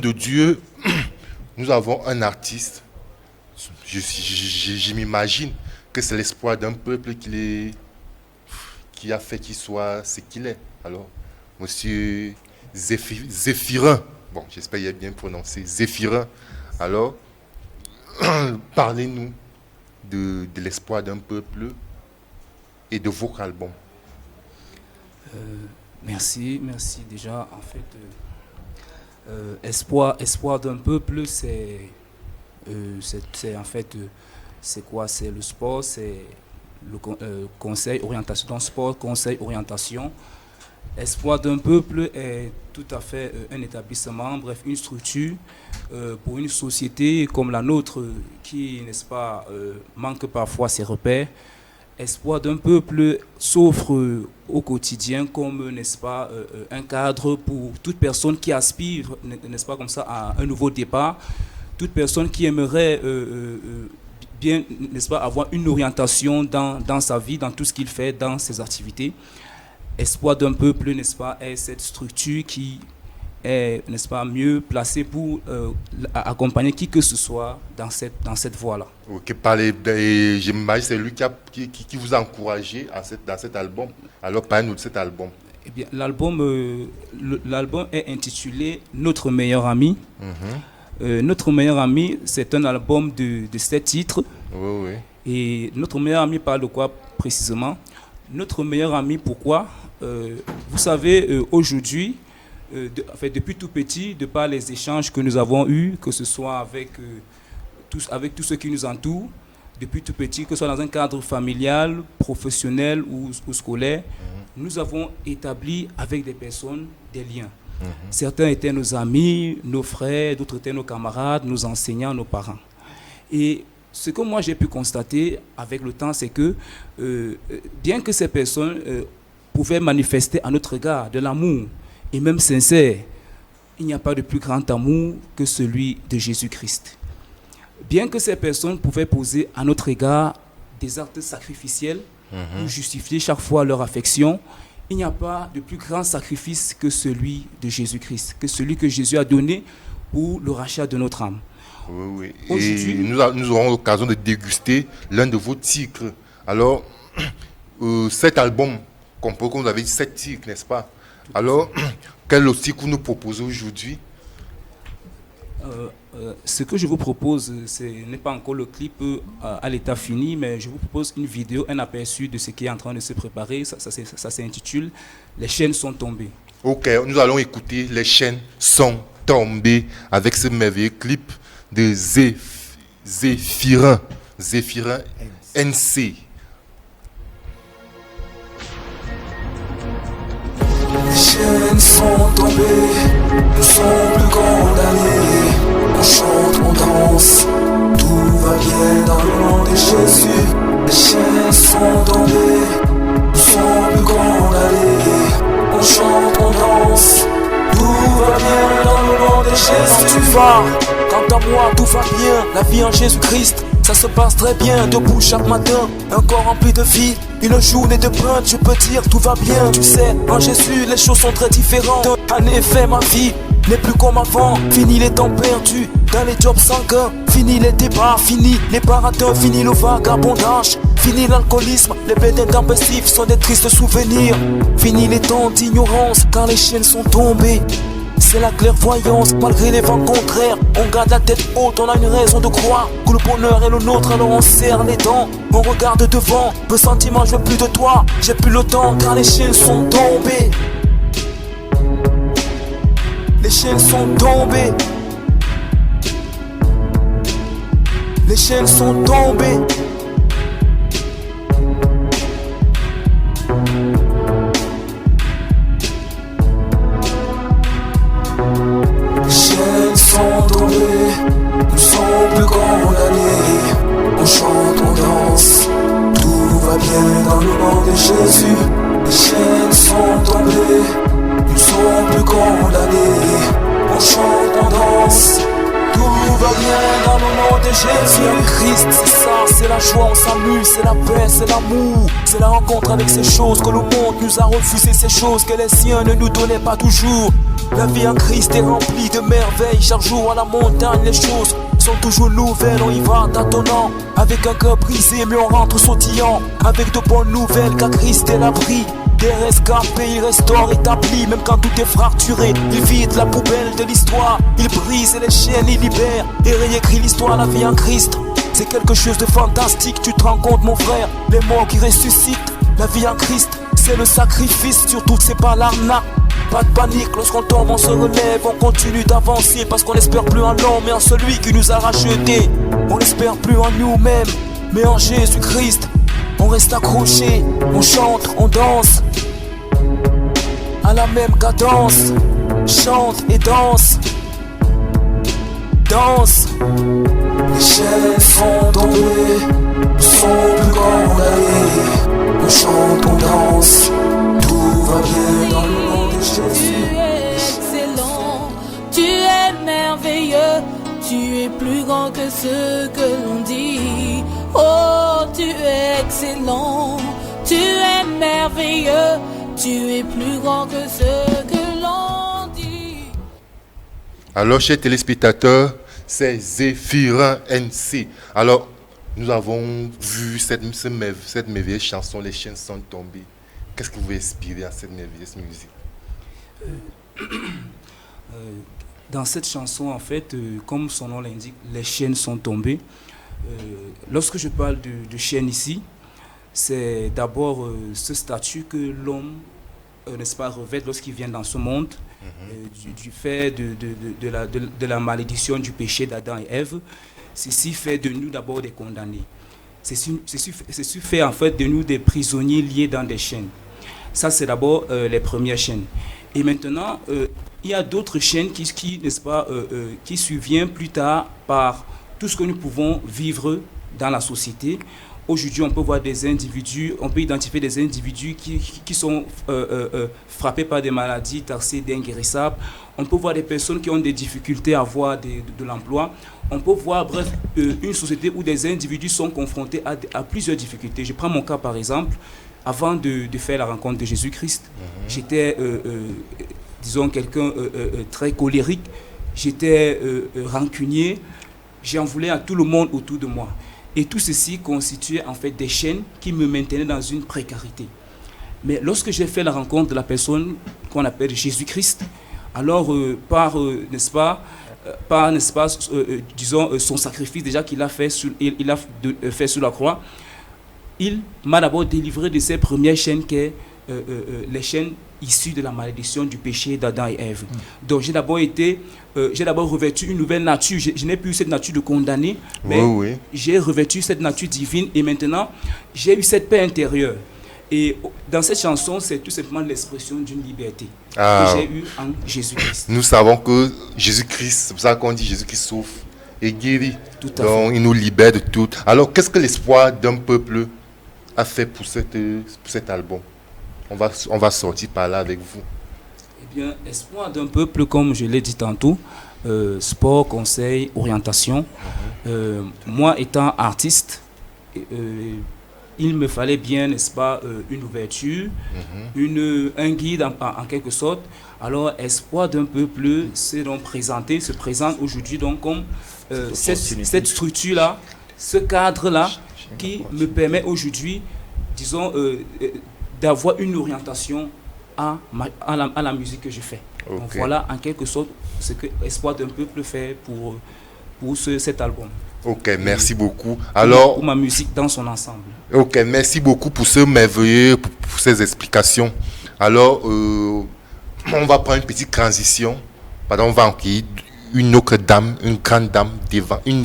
de Dieu, nous avons un artiste. Je m'imagine que c'est l'espoir d'un peuple qui a fait qu'il soit ce qu'il est. Alors, monsieur Zéphirin, bon, j'espère qu'il a bien prononcé, Zéphirin. Alors, parlez-nous de l'espoir d'un peuple et de votre album. Merci déjà. En fait, espoir d'un peuple, c'est en fait, c'est quoi? C'est le sport, c'est le conseil, orientation dans le sport, conseil, orientation. Espoir d'un peuple est tout à fait un établissement, bref, une structure pour une société comme la nôtre qui, n'est-ce pas, manque parfois ses repères. Espoir d'un peuple s'offre au quotidien comme, n'est-ce pas, un cadre pour toute personne qui aspire, n'est-ce pas, comme ça, à un nouveau départ, toute personne qui aimerait bien, n'est-ce pas, avoir une orientation dans sa vie, dans tout ce qu'il fait, dans ses activités. Espoir d'un peuple, n'est-ce pas, est cette structure qui est, n'est-ce pas, mieux placée pour accompagner qui que ce soit dans cette voie-là. Ok, j'imagine c'est lui qui vous a encouragé dans cet album. Alors parlez-nous de cet album. Eh bien, l'album est intitulé Notre meilleur ami. Notre meilleur ami, c'est un album de 7 titres. Oui. Et notre meilleur ami parle de quoi précisément? Notre meilleur ami, pourquoi? Vous savez, aujourd'hui, depuis tout petit, de par les échanges que nous avons eus, que ce soit avec tous ceux qui nous entourent, depuis tout petit, que ce soit dans un cadre familial, professionnel ou scolaire, nous avons établi avec des personnes des liens. Certains étaient nos amis, nos frères, d'autres étaient nos camarades, nos enseignants, nos parents. Et ce que moi j'ai pu constater avec le temps, c'est que bien que ces personnes pouvaient manifester à notre égard de l'amour, et même sincère, il n'y a pas de plus grand amour que celui de Jésus-Christ. Bien que ces personnes pouvaient poser à notre égard des actes sacrificiels pour justifier chaque fois leur affection, il n'y a pas de plus grand sacrifice que celui de Jésus-Christ, que celui que Jésus a donné pour le rachat de notre âme. Oui. Et nous aurons l'occasion de déguster l'un de vos titres. Alors, cet album, comme vous avez dit 7 titres, n'est-ce pas? Alors, quel autre titre vous nous proposez aujourd'hui? Ce que je vous propose, ce n'est pas encore le clip à l'état fini, mais je vous propose une vidéo, un aperçu de ce qui est en train de se préparer. Ça s'intitule « Les chaînes sont tombées ». Ok, nous allons écouter « Les chaînes sont tombées » avec ce merveilleux clip de Zéphirin NC. Les chaînes sont tombées, nous sommes plus condamnés. On chante, on danse, tout va bien dans le nom de Jésus. Les chaînes sont tombées, nous sommes plus condamnés. On chante, on danse, tout va bien dans le nom de Jésus. Quand tu vas, quant à moi, tout va bien. La vie en Jésus-Christ, ça se passe très bien. Debout chaque matin, un corps rempli de vie. Une journée de pointe, je peux dire tout va bien. Tu sais, en Jésus, les choses sont très différentes. En effet, ma vie n'est plus comme avant. Fini les temps perdus dans les jobs sanguins. Fini les débats, fini les baratins. Fini le vagabondage, fini l'alcoolisme. Les bêtes intempestifs sont des tristes souvenirs. Fini les temps d'ignorance, car les chaînes sont tombées. C'est la clairvoyance, malgré les vents contraires. On garde la tête haute, on a une raison de croire que le bonheur est le nôtre, alors on serre les dents. On regarde devant, le sentiment, je veux plus de toi. J'ai plus le temps, car les chaînes sont tombées. Les chaînes sont tombées. Les chaînes sont tombées. Nous sommes plus condamnés. On chante, on danse, tout va bien dans le nom de Jésus. Les chaînes sont tombées, nous sommes plus condamnés. On chante, on danse, tout va bien dans le nom de Jésus. Christ, c'est ça, c'est la joie, on s'amuse, c'est la paix, c'est l'amour. C'est la rencontre avec ces choses que le monde nous a refusé, ces choses que les siens ne nous donnaient pas toujours. La vie en Christ est remplie de merveilles. Chaque jour à la montagne, les choses sont toujours nouvelles. On y va tâtonnant, avec un cœur brisé, mais on rentre sautillant, avec de bonnes nouvelles, car Christ est l'abri. Des rescapés, il restaure, établit, même quand tout est fracturé. Il vide la poubelle de l'histoire, il brise les chaînes, il libère et réécrit l'histoire. La vie en Christ, c'est quelque chose de fantastique. Tu te rends compte, mon frère, les morts qui ressuscitent. La vie en Christ, c'est le sacrifice, surtout c'est pas l'arnaque. Pas de panique, lorsqu'on tombe on se relève, on continue d'avancer, parce qu'on n'espère plus en l'homme mais en celui qui nous a rachetés. On n'espère plus en nous-mêmes mais en Jésus-Christ. On reste accroché, on chante, on danse à la même cadence. Chante et danse, danse. Les chaînes sont tombées, nous sommes plus condamnés. On chante, on danse, tout va bien dans le nom de Jésus. Tu es excellent, tu es merveilleux, tu es plus grand que ce que l'on dit. Oh, tu es excellent, tu es merveilleux, tu es plus grand que ce que l'on dit. Alors, chers téléspectateurs, c'est Zéphirin NC. Alors, nous avons vu cette merveilleuse chanson, Les chaînes sont tombées. Qu'est-ce qui vous a inspiré à cette merveilleuse musique? Dans cette chanson, en fait, comme son nom l'indique, les chaînes sont tombées. Lorsque je parle de chaînes ici, c'est d'abord ce statut que l'homme, n'est-ce pas, revêt lorsqu'il vient dans ce monde, du fait de la malédiction du péché d'Adam et Ève. Ceci fait de nous d'abord des condamnés. Ceci fait en fait de nous des prisonniers liés dans des chaînes. Ça, c'est d'abord les premières chaînes. Et maintenant, il y a d'autres chaînes n'est-ce pas, qui surviennent plus tard par tout ce que nous pouvons vivre dans la société. Aujourd'hui, on peut voir des individus, on peut identifier des individus qui sont frappés par des maladies tarcées d'inguérissables. On peut voir des personnes qui ont des difficultés à avoir de l'emploi. On peut voir, bref, une société où des individus sont confrontés à plusieurs difficultés. Je prends mon cas, par exemple. Avant de faire la rencontre de Jésus-Christ, j'étais, disons, quelqu'un très colérique. J'étais rancunier. J'en voulais à tout le monde autour de moi. Et tout ceci constituait en fait des chaînes qui me maintenaient dans une précarité. Mais lorsque j'ai fait la rencontre de la personne qu'on appelle Jésus-Christ, alors disons, son sacrifice déjà qu'il a fait fait sur la croix, il m'a d'abord délivré de ces premières chaînes qui est les chaînes issues de la malédiction du péché d'Adam et Ève. Donc j'ai d'abord revêtu une nouvelle nature. Je n'ai plus eu cette nature de condamné, mais j'ai revêtu cette nature divine et maintenant j'ai eu cette paix intérieure. Et dans cette chanson, c'est tout simplement l'expression d'une liberté que j'ai eue en Jésus-Christ. Nous savons que Jésus-Christ, c'est pour ça qu'on dit Jésus-Christ souffre et guérit. Donc il nous libère de tout. Alors qu'est-ce que l'espoir d'un peuple a fait pour cet album? On va sortir par là avec vous. Eh bien, espoir d'un peuple, comme je l'ai dit tantôt, sport, conseil, orientation. Moi, étant artiste, il me fallait bien, n'est-ce pas, une ouverture, un guide en quelque sorte. Alors, espoir d'un peuple se présente aujourd'hui donc comme cette structure-là, ce cadre-là qui me permet aujourd'hui, disons, d'avoir une orientation à la musique que je fais. Okay. Donc voilà en quelque sorte ce que Espoir d'un peuple fait pour cet album. Ok, merci beaucoup. Alors, pour ma musique dans son ensemble. Ok, merci beaucoup pour ce merveilleux, pour ces explications. Alors, on va prendre une petite transition. Pardon, on va accueillir une autre dame, une grande dame devant, une